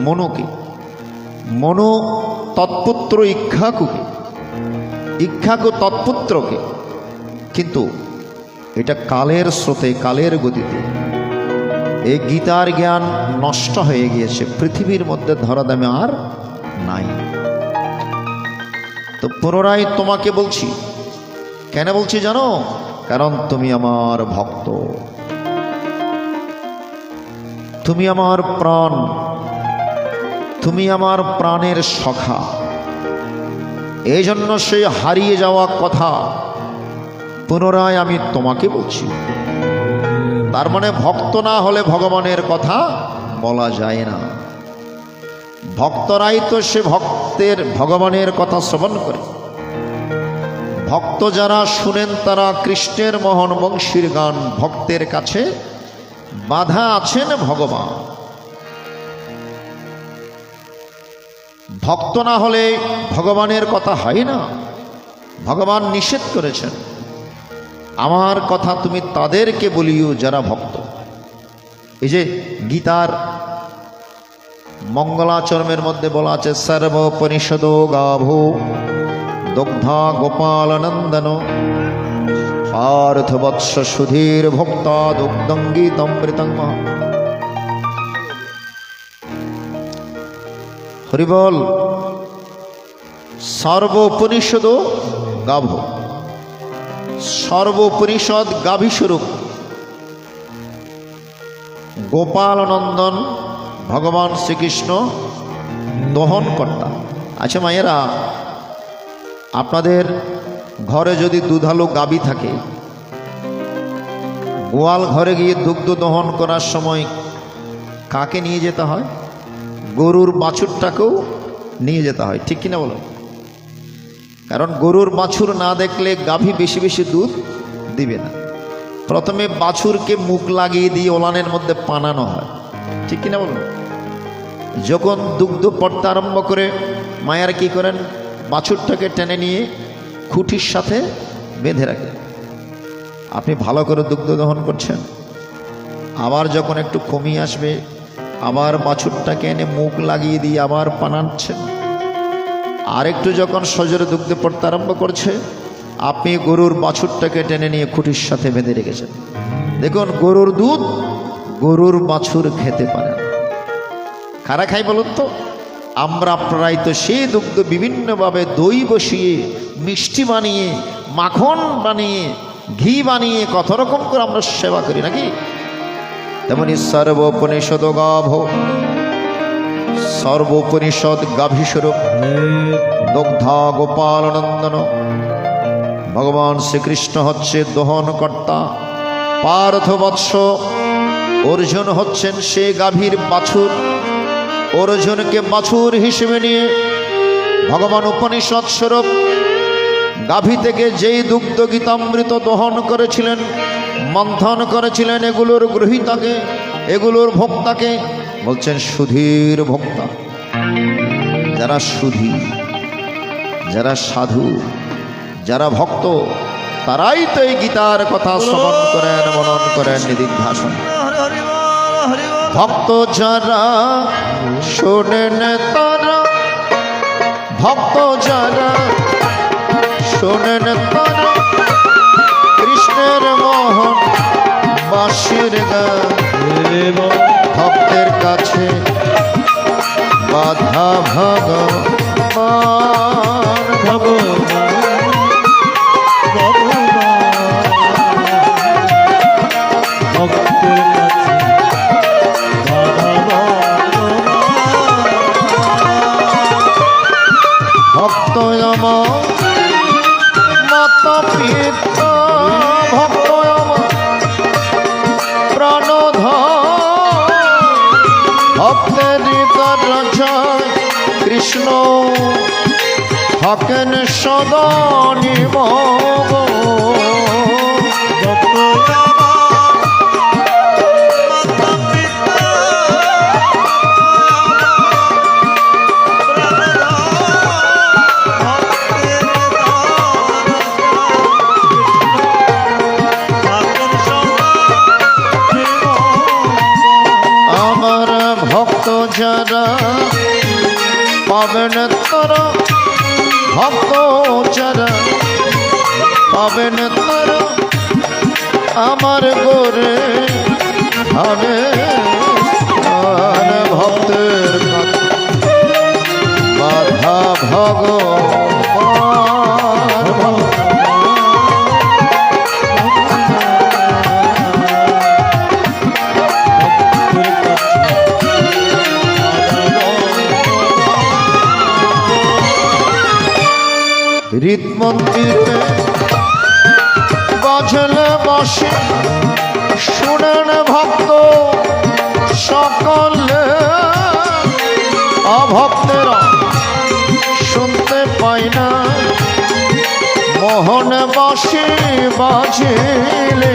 মনুকে। মনু তৎপুত্র ইক্ষ্বাকুকে, ইক্ষ্বাকু তৎপুত্রকে। কিন্তু এটা কালের স্রোতে, কালের গতিতে এই গীতার জ্ঞান নষ্ট হয়ে গিয়েছে, পৃথিবীর মধ্যে ধরাধামে আর নাই। তো পুনরায় তোমাকে বলছি। কেন বলছি জানো? কারণ তুমি আমার ভক্ত, তুমি আমার প্রাণ, তুমি আমার প্রাণের সখা। এই জন্য সেই হারিয়ে যাওয়া কথা পুনরায় আমি তোমাকে বলছি। তার মানে ভক্ত না হলে ভগবানের কথা বলা যায় না। ভক্তরাই তো সে ভক্তের ভগবানের কথা শ্রবণ করে। ভক্ত যারা শুনেন তারা কৃষ্ণের মোহন বংশীর গান। ভক্তের কাছে বাধা আছেন ভগবান। ভক্ত না হলে ভগবানের কথা হয় না। ভগবান নিষেধ করেছেন, আমার কথা তুমি তাদেরকে বলিও যারা ভক্ত। এই যে গীতার মঙ্গলাচরণের মধ্যে বলা আছে, সর্বোপনিষদ গাভো দগ্ধা গোপালনন্দন পার্থবৎস সুধীর ভক্তা দুগ্ধং গীতমৃতং মহা। হরিবল। সর্বোপনিষদ গাভ, সর্বোপনিষদ গাভী স্বরূপ গোপালনন্দন ভগবান শ্রীকৃষ্ণ দহন কর্তা। আচ্ছা মায়েরা, আপনাদের ঘরে যদি দুধালো গাভী থাকে, গোয়াল ঘরে গিয়ে দুগ্ধ দহন করার সময় কাকে নিয়ে যেতে হয়? গরুর বাছুরটাকেও নিয়ে যেতে হয়, ঠিক কিনা বলো? কারণ গরুর বাছুর না দেখলে গাভী বেশি বেশি দুধ দিবে না। প্রথমে বাছুরকে মুখ লাগিয়ে দিয়ে ওলানের মধ্যে পানানো হয়, ঠিক কিনা বলো? যখন দুগ্ধ পড়তে আরম্ভ করে মায়েরা কি করেন? বাছুরটাকে টেনে নিয়ে খুঁটির সাথে বেঁধে রাখে। আপনি ভালো করে দুগ্ধ দহন করছেন, আবার যখন একটু কমিয়ে আসবে আবার বাছুরটাকে এনে মুখ লাগিয়ে দিয়ে আবার পানাচ্ছেন, আর একটু যখন সজোরে দুগ্ধে পড়তে আরম্ভ করছে আপনি গরুর বাছুরটাকে টেনে নিয়ে খুঁটির সাথে বেঁধে রেখেছেন। দেখুন, গরুর দুধ গরুর বাছুর খেতে পারে না। কারা খাই বলুন তো? আমরা আপনারাই তো সেই দুগ্ধ বিভিন্নভাবে দই বসিয়ে, মিষ্টি বানিয়ে, মাখন বানিয়ে, ঘি বানিয়ে কত রকম করে আমরা সেবা করি নাকি? তেমনি সর্বোপনিষদ গাভ, সর্বোপনিষদ গাভীস্বরূপ দগ্ধা গোপাল নন্দন। ভগবান শ্রীকৃষ্ণ হচ্ছে দহনকর্তা, পার্থ বৎস অর্জুন হচ্ছেন সে গাভীর বাছুর। অর্জুনকে বাছুর হিসেবে নিয়ে ভগবান উপনিষদ স্বরূপ গাভী থেকে যেই দুগ্ধ গীতামৃত দহন করেছিলেন, মন্থন করেছিলেন, এগুলোর গ্রহীতাকে, এগুলোর ভোক্তাকে বলছেন সুধীর ভোক্তা। যারা সুধী, যারা সাধু, যারা ভক্ত, তারাই তো এই গীতার কথা শ্রবণ করেন, মনন করেন নিদিধ্যাসন। ভক্ত যারা শোনেন তারা, ভক্ত যারা শোনেন তারা কৃষ্ণের মোহন বাঁশির গান। ভক্তের কাছে বাধা ভগবান, ভক্ত আমার মাতা পিতা, ভক্ত আমার প্রাণধন। ভক্তের রাজায় কৃষ্ণ থাকেন সদা নির্মম। যারা পাবেন তারা, ভক্ত যারা পাবেন তারা আমার গোরে হবে। ভক্তের বাধা ভগবান। হৃদ মন্দিরে বাজলে বসে শুনেন ভক্ত সকলে, অভক্তেরা শুনতে পায় না মোহন বাঁশি বাজিলে।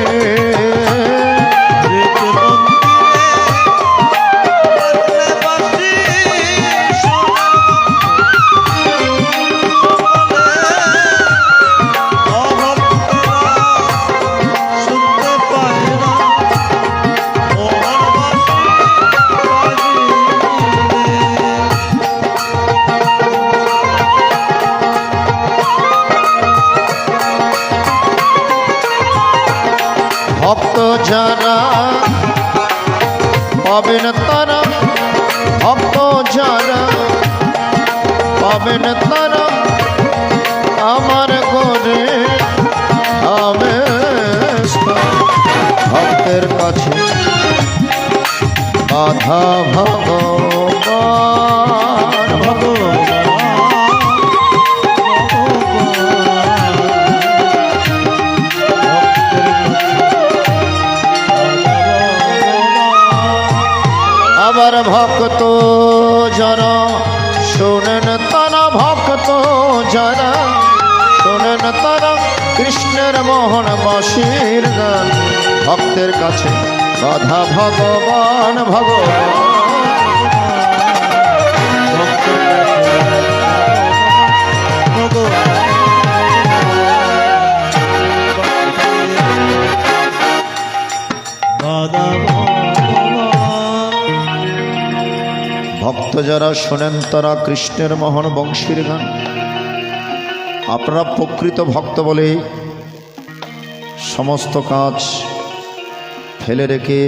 ভক্ত যারা পাবেন তারা, ভক্ত যারা পাবেন তারা আমার করে হবে। ভক্তের কাছে বাধা ভগবান, ভগবান। আবার ভক্ত যারা শোনেন তারা, ভক্ত যারা শোনেন তারা কৃষ্ণের মোহন বাঁশির গান। ভক্তের কাছে বাধা ভগবান, ভগবান। ভক্তের কাছে ভক্ত যারা শোনেন তারা কৃষ্ণের মহান বংশীর গান। আপনারা প্রকৃত ভক্ত বলে সমস্ত কাজ ফেলে রেখে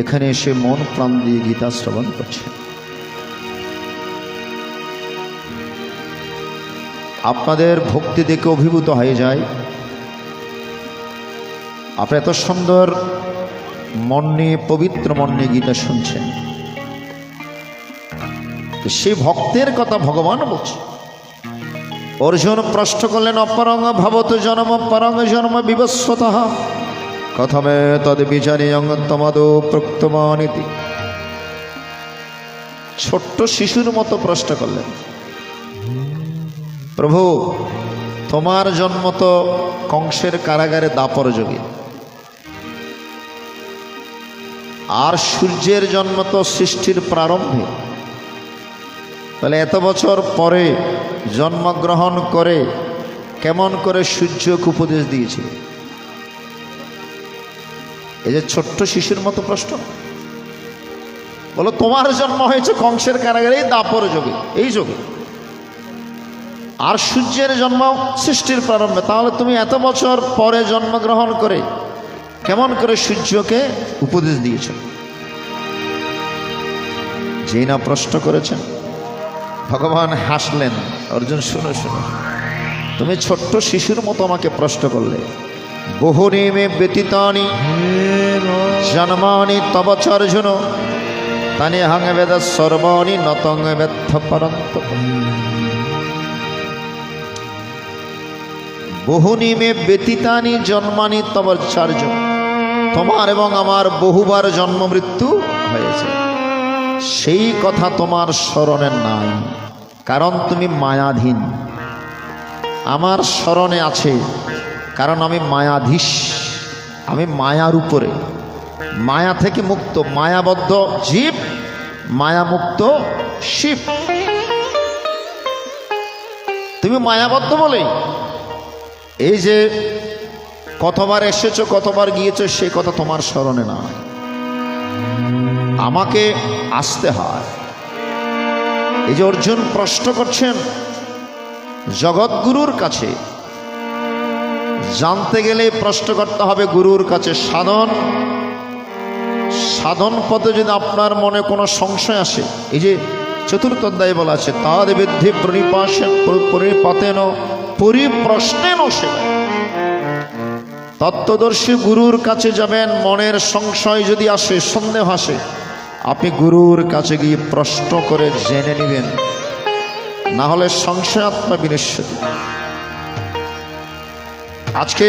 এখানে এসে মন প্রাণ দিয়ে গীতা শ্রবণ করছে। আপনাদের ভক্তি দেখে অভিভূত হয়ে যায়। আপনি এত সুন্দর মন নিয়ে, পবিত্র মন নিয়ে গীতা শুনছেন। সেই ভক্তের কথা ভগবান বলছে। অর্জুন প্রশ্ন করলেন, অপরং ভবত জন্ম পরং জন্ম বিবস্বতঃ কথমে তদ বিচারিয়ং তমদো প্রক্তমানিতি। ছোট্ট শিশুর মতো প্রশ্ন করলেন, প্রভু তোমার জন্ম তো কংসের কারাগারে দাপর যুগে, আর সূর্যের জন্ম তো সৃষ্টির প্রারম্ভে, তাহলে এত বছর পরে জন্মগ্রহণ করে কেমন করে সূর্যকে উপদেশ দিয়েছিল? এই যে ছোট্ট শিশুর মতো প্রশ্ন। বলো তোমার জন্ম হয়েছে কংসের কারাগারে দাপর যুগে, এই যুগে, আর সূর্যের জন্ম সৃষ্টির প্রারম্ভে, তাহলে তুমি এত বছর পরে জন্মগ্রহণ করে কেমন করে সূর্যকে উপদেশ দিয়েছ? যেই না প্রশ্ন করেছেন ভগবান হাসলেন, অর্জুন শুনো শুনো, তুমি ছোট্ট শিশুর মতো আমাকে প্রশ্ন করলে। বহুনি মে ব্যতীতানি জন্মানি তব চার্জুন তানি হং বেদ সর্বাণি নতং বেত্থ পরন্ত। বহুনি মে ব্যতীতানি জন্মানি তব চার্জুন, তোমার এবং আমার বহুবার জন্ম মৃত্যু হয়েছে, সেই কথা তোমার স্মরণে নাই, কারণ তুমি মায়াধীন। আমার স্মরণে আছে কারণ আমি মায়াধীশ, আমি মায়ার উপরে, মায়া থেকে মুক্ত, মায়াবদ্ধ জীব, মায়ামুক্ত শিব। তুমি মায়াবদ্ধ বলেই এই যে কতবার এসেছো, কতবার গিয়েছো, সে কথা তোমার স্মরণে নাই। আমাকে আসতে হয়। এই যে অর্জুন প্রশ্ন করছেন জগৎগুরুর কাছে, জানতে গেলে প্রশ্ন করতে হবে গুরুর কাছে। সাধন পথে যদি আপনার মনে কোনো সংশয় আসে, এই যে চতুর্থ অধ্যায়ে বলা আছে, তাদ বিদ্ধি পরিপাতেন পরিপ্রশ্নেন সেবায়। তত্ত্বদর্শী গুরুর কাছে যাবেন, মনের সংশয় যদি আসে, সন্দেহ আসে, আপনি গুরুর কাছে গিয়ে প্রশ্ন করে জেনে নেবেন, না হলে সংশয়াত্মা বিনশ্যতি। আজকে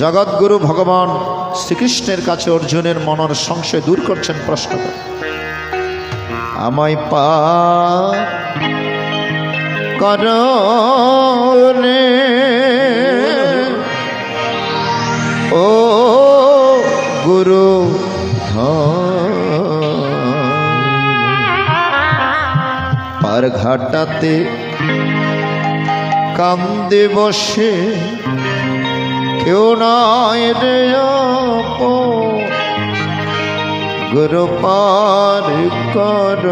জগৎগুরু ভগবান শ্রীকৃষ্ণের কাছে অর্জুনের মনের সংশয় দূর করছেন প্রশ্ন করে। আমায় পা করনে ও গুরু পার ঘাটাতে কান্দে বসে কেউ নাই রে গুরু পার কর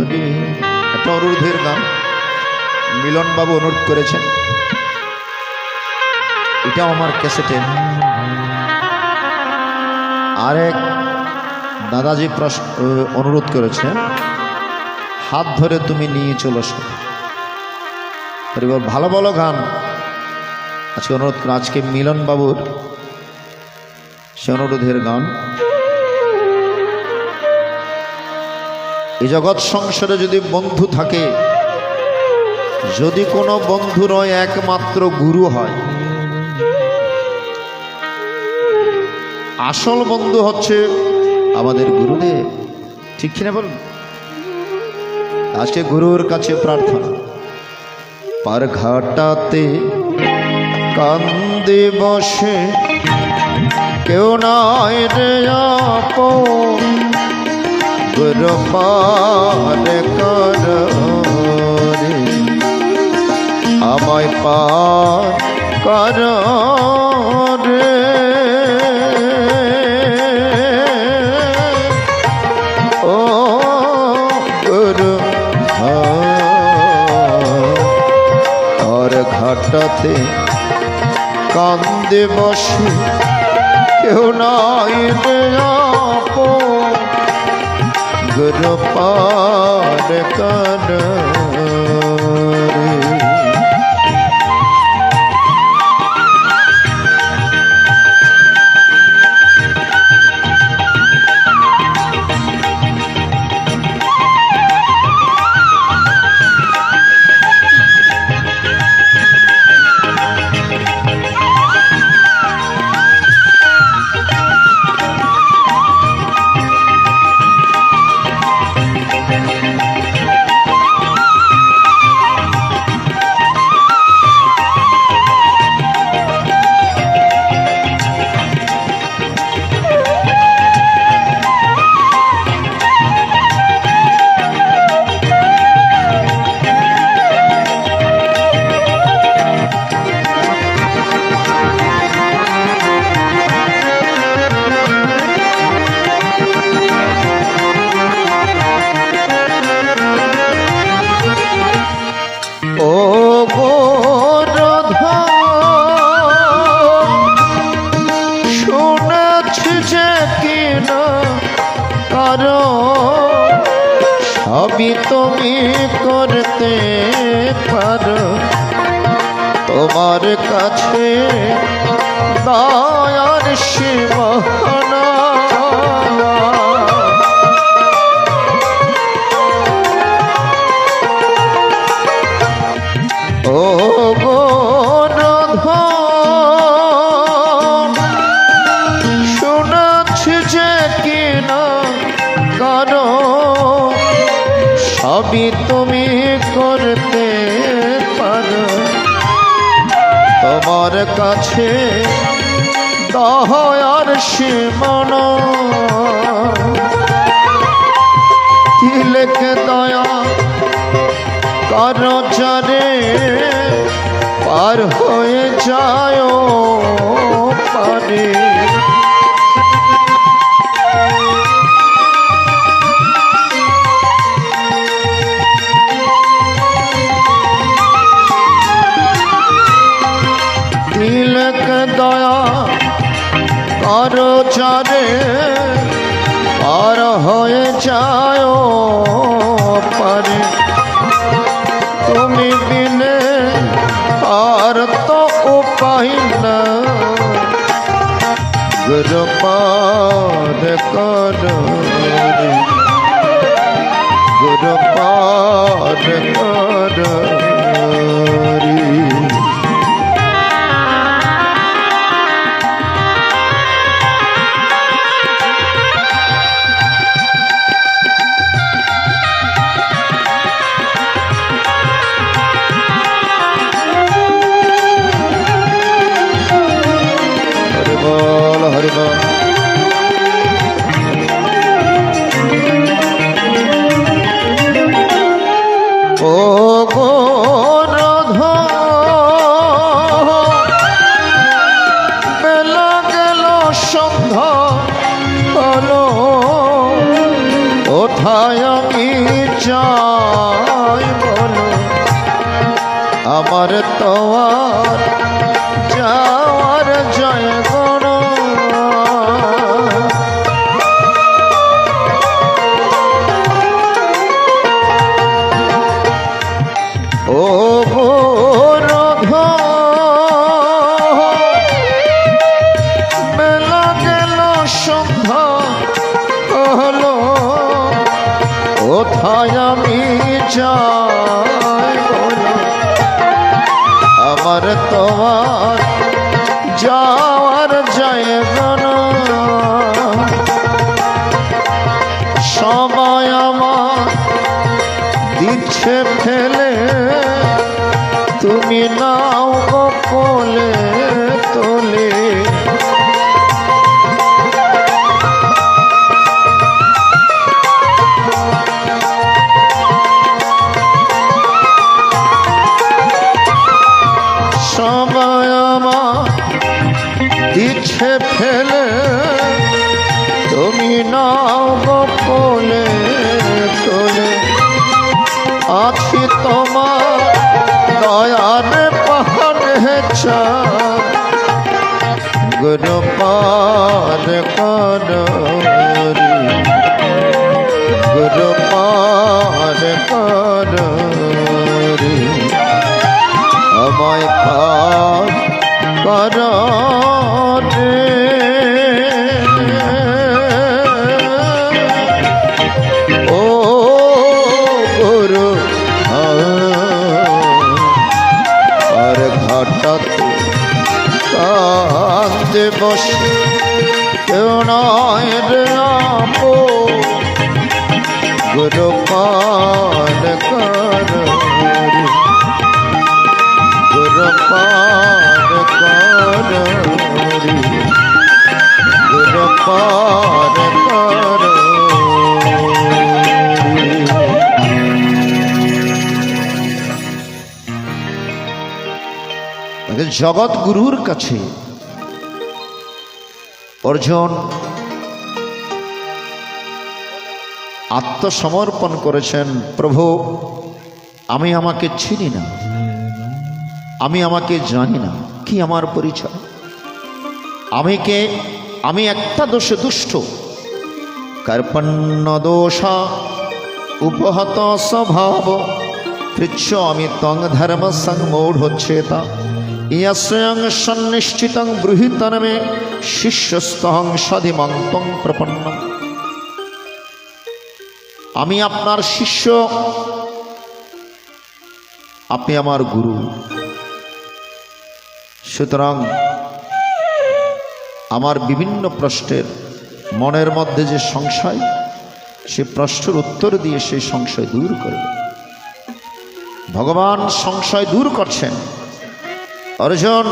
রে। একটা অনুরোধের গান মিলনবাবু অনুরোধ করেছেন, এটাও আমার ক্যাসেটে। আরেক দাদাজি অনুরোধ করেছেন, হাত ধরে তুমি নিয়ে চলো পরিবার। ভালো ভালো গান আজকে অনুরোধ করে, আজকে মিলন বাবুর সে অনুরোধের গান। এই জগৎ সংসারে যদি বন্ধু থাকে, যদি কোনো বন্ধু নয় একমাত্র গুরু হয়, আসল বন্ধু হচ্ছে আমাদের গুরুদেব, ঠিক কিনা বলুন? আজকে গুরুর কাছে প্রার্থনা, পার ঘাটাতে কান্দে বসে কেউ নাই রে আপন গুরু পার কর রে। আমায় পার কর রে ও ঘাটাতে কান্দে বসে কেউ নাই রে আপন গুরু পার কর সবই তুমি করতে পারো তোমার কাছে দয়ার সীমানা ও গো শোনাচ্ছি যে কিনা কারো সবই তুমি করতে পারো তোমার কাছে দয়ার সীমানা তিলক দয়া কারো যারে পার হয়ে যায় পারে তিলক দয়া কারো যারে পার হয়ে যায় পারে তুমি বিনে আর তো উপায় না গুরু পার কর গুরু পার কর ও গো রাধা বেলা গেল সন্ধ্যা হলো কোথায় আমি যাই বলো আমার তো আর যাওয়ার জায়গা ও গো রাধা বেলা গেল সন্ধ্যা হলো কোথায় আমি যাই বলো আমার তোমার যাওয়ার জায়গা না সময় আমার দিচ্ছে ফেলে তুমি নাও গো কোলে তোলে সময় আমার দিচ্ছে ফেলে তুমি নাও গো কোলে তোলে আছি তোমার দয়ার পাহাড়ে গুরু পার কর রে, গুরু পার কর রে, আমায় পার কর রে। ও গুরু আর ঘটাতে কাঁদে বসে কেউ নয় রে আপো, গুরু পার কর রে, গুরু পার কর রে, গুরু পার কর রে। জগৎ গুরুর কাছে অর্জুন আত্মসমর্পণ করেছেন। প্রভু, আমি আমাকে চিনি না, আমি আমাকে জানি না, কি আমার পরিচয়, আমি কে? আমি একটা দোষে দুষ্ট, কার্পণ্য দোষা উপহত স্বভাব, পৃচ্ছামি ত্বং ধর্ম সংমূঢ়োচ্ছেতা, ইয়স্যং সন্নিশ্চিতং ব্রূহিতন মে শিষ্যস্তহং সধিমং ত্বং প্রপন্নম। আমি আপনার শিষ্য, আপনি আমার গুরু। সুতরাং আমার বিভিন্ন প্রশ্নের মনের মধ্যে যে সংশয়, সে প্রশ্নের উত্তর দিয়ে সেই সংশয় দূর করবে। ভগবান সংশয় দূর করছেন। অর্জুন,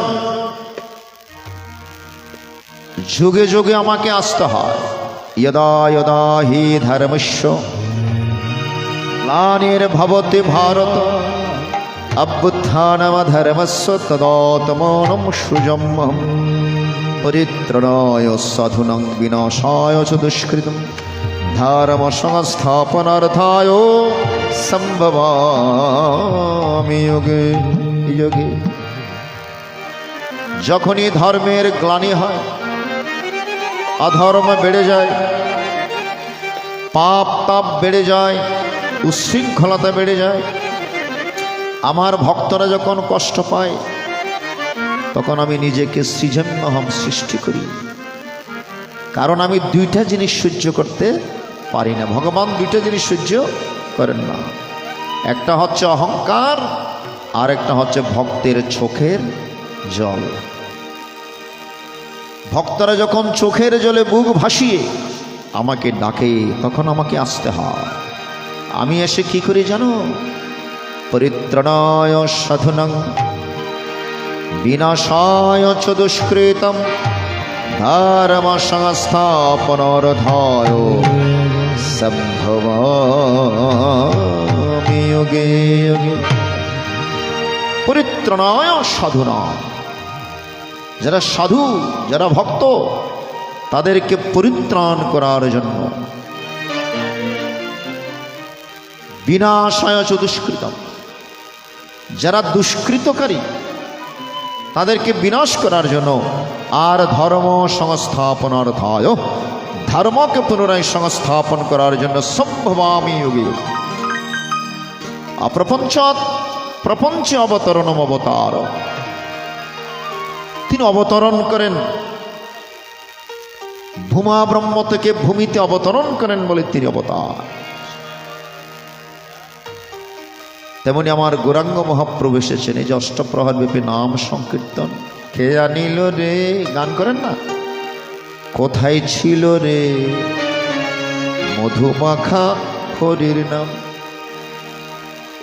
যুগে যুগে আমাকে আসতে হয়। যদা যদা হি ধর্মস্য গ্লানির্ভবতি ভারত, অভ্যুত্থানমধর্মস্য তদাত্মানম সৃজাম্যহম, পরিত্রাণায় সাধুনাং বিনাশায় চ দুষ্কৃতম, ধর্ম সংস্থাপনার্থায় সম্ভবামি যুগে যুগে। যখনই ধর্মের গ্লানি হয়, অধর্ম বেড়ে যায়, পাপ তাপ বেড়ে যায়, উচ্ছৃঙ্খলতা বেড়ে যায়, আমার ভক্তরা যখন কষ্ট পায়, তখন আমি নিজেকে সৃজন্যহম সৃষ্টি করি। কারণ আমি দুইটা জিনিস সহ্য করতে পারি না। ভগবান দুইটা জিনিস সহ্য করেন না। একটা হচ্ছে অহংকার, আর একটা হচ্ছে ভক্তের চোখের জল। ভক্তরা যখন চোখের জলে বুক ভাসিয়ে আমাকে ডাকে, তখন আমাকে আসতে হয়। আমি এসে কি করি জানো? পরিত্রাণায় সাধুনাং বিনাশায় চ দুষ্কৃতম, ধর্ম সংস্থাপনার্থায় সম্ভবামি যুগে যুগে। পরিত্রাণায় সাধুনা, যারা সাধু, যারা ভক্ত, তাদেরকে পরিত্রাণ করার জন্য। বিনাশায় চ দুষ্কৃতম, যারা দুষ্কৃতকারী, তাদেরকে বিনাশ করার জন্য। আর ধর্ম সংস্থাপনার্থায়, ধর্মকে পুনরায় সংস্থাপন করার জন্য সম্ভবামি যুগে। অপ্রপঞ্চাৎ প্রপঞ্চে অবতরণম অবতার, তিনি অবতরণ করেন। ভূমা ব্রহ্ম থেকে ভূমিতে অবতরণ করেন বলে তিনি অবতার। তেমনি আমার গৌরাঙ্গ মহাপ্রভু এসেছেন। এই যে অষ্টপ্রহর ব্যাপী নাম সংকীর্তন। কে আনিল রে, গান করেন না? কোথায় ছিল রে মধুমাখা হরির নাম?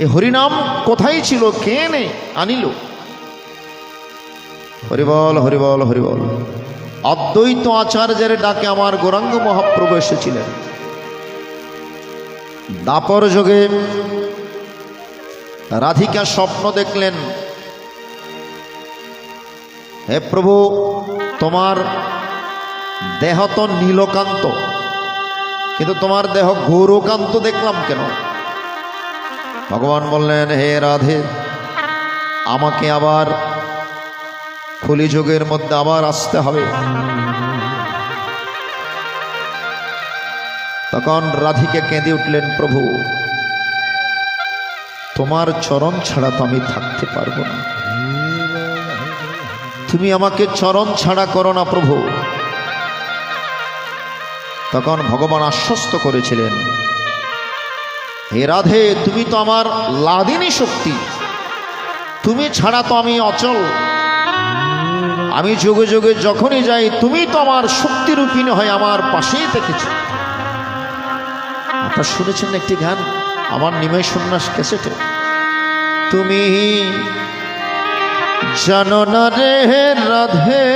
এই হরিনাম কোথায় ছিল, কে নে আনিল? হরিবল হরিবল হরিবল। অদ্বৈত আচার্যের ডাকে আমার গৌরাঙ্গ মহাপ্রভু এসেছিলেন। দাপর যুগে রাধিকা স্বপ্ন দেখলেন, হে প্রভু, তোমার দেহ তো নীলকান্ত, কিন্তু তোমার দেহ গৌরকান্ত দেখলাম কেন? ভগবান বললেন, হে রাধে, আমাকে আবার কলিযুগের মধ্যে আবার আসতে হবে। তখন রাধিকে কেঁদে উঠলেন, প্রভু তোমার চরণ ছাড়া তো আমি থাকতে পারবো না, তুমি আমাকে চরণ ছাড়া করো না প্রভু। তখন ভগবান আশ্বস্ত করেছিলেন, হে রাধে তুমি তো আমার লাদিনী শক্তি, তুমি ছাড়া তো আমি অচল, আমি যুগে যুগে যখনই যাই তুমি তো আমার শক্তিরূপিণী হয়ে আমার পাশেই থেকেছো। আপনারা শুনেছেন একটি গান আমার নিমাই সন্ন্যাস ক্যাসেটে, তুমি জানো না রে রাধে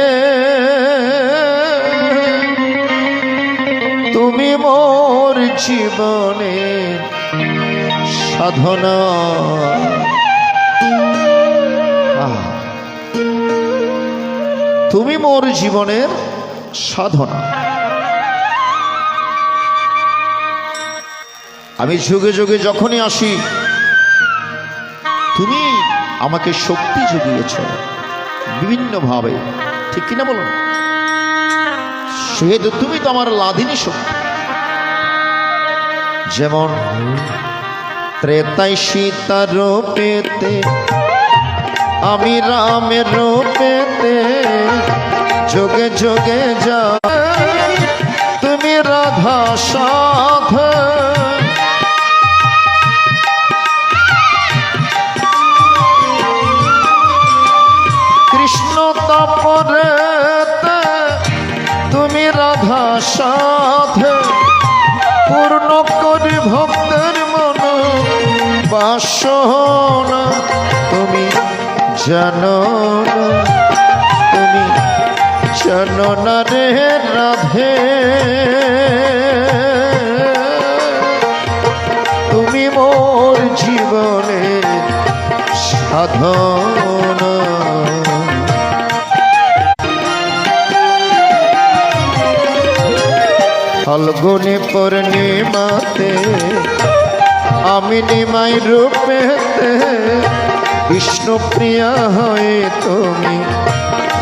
তুমি মোর জীবনে সাধনা। তুমি মোর জীবনের সাধনা, আমি যুগে যুগে যখনই আসি তুমি আমাকে শক্তি জুগিয়েছ বিভিন্নভাবে, ঠিক কিনা বলুন? সেহেতু তুমি তো আমার লাদিনী শক্তি। যেমন ত্রেতায় সীতা রূপেতে আমি রামের রূপেতে যোগে যোগে যা তুমি রাধা সাধ। কৃষ্ণ তপরেতে তুমি রাধা সাধ, পূর্ণ করি ভক্তের মন বাসনা। তুমি জানো না, তুমি জানো না রে রাধে তুমি মোর জীবনে সাধনা। ফাল্গুনি পূর্ণিমাতে আমি নিমাই রূপেতে বিষ্ণু প্রিয়া হয়ে তুমি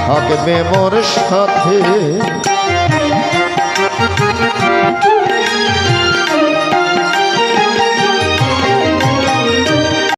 থাকবে মোর সাথে।